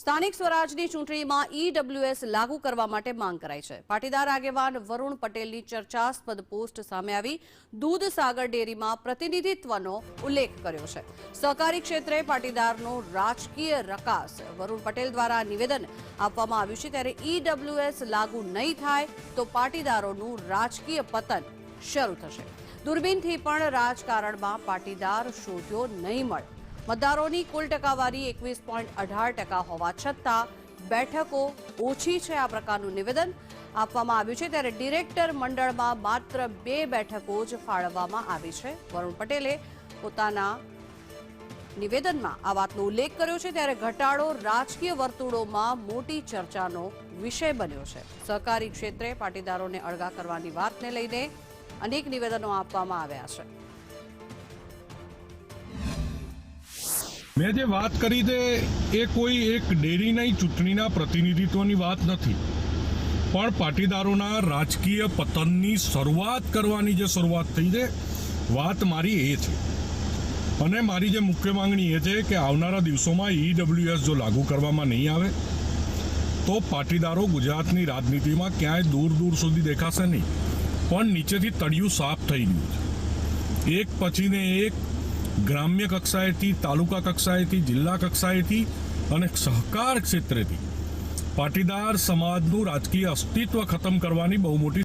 સ્થાનિક સ્વરાજની ચૂંટણીમાં ઈડબ્લ્યુએસ લાગુ કરવા માટે માંગ કરાઈ છે। પાટીદાર આગેવાન વરુણ પટેલની ચર્ચાસ્પદ પોસ્ટ સામે આવી દૂધસાગર ડેરીમાં પ્રતિનિધિત્વનો ઉલ્લેખ કર્યો છે। સહકારી ક્ષેત્રે પાટીદારનો રાજકીય રકાસ વરુણ પટેલ દ્વારા નિવેદન આપવામાં આવ્યું છે। ત્યારે ઈડબ્લ્યુએસ લાગુ નહીં થાય તો પાટીદારોનું રાજકીય પતન શરૂ થશે। દૂરબીનથી પણ રાજકારણમાં પાટીદાર શોધ્યો નહીં મળે। મતદારોની કુલ ટકાવારી 21.18% હોવા છતાં બેઠકો ઓછી છે, આ પ્રકારનું નિવેદન આપવામાં આવ્યું છે। ત્યારે ડિરેક્ટર મંડળમાં માત્ર 2 બેઠકો જ ફાળવવામાં આવી છે। વરુણ પટેલે પોતાના નિવેદનમાં આ વાતનો ઉલ્લેખ કર્યો છે। ત્યારે ઘટાડો રાજકીય વર્તુળોમાં મોટી ચર્ચાનો વિષય બન્યો છે। સહકારી ક્ષેત્રે પાટીદારોને અળગા કરવાની વાતને લઈને અનેક નિવેદનો આપવામાં આવ્યા છે। મેં જે વાત કરી તે એ કોઈ એક ડેરીના ચૂંટણીના પ્રતિનિધિત્વની વાત નથી, પણ પાટીદારોના રાજકીય પતનની શરૂઆત કરવાની જે શરૂઆત થઈ છે, વાત મારી એ છે। અને મારી જે મુખ્ય માંગણી એ છે કે આવનારા દિવસોમાં ઈડબ્લ્યુએસ જો લાગુ કરવામાં નહીં આવે તો પાટીદારો ગુજરાતની રાજનીતિમાં ક્યાંય દૂર દૂર સુધી દેખાશે નહીં, પણ નીચેથી તળિયું સાફ થઈ ગયું છે। એક પછીને એક ગ્રામ્ય કક્ષાએથી, તાલુકા કક્ષાએથી, જિલ્લા કક્ષાએથી અને સહકાર ક્ષેત્રેથી પાટીદાર સમાજનું રાજકીય અસ્તિત્વ ખતમ કરવાની બહુ મોટી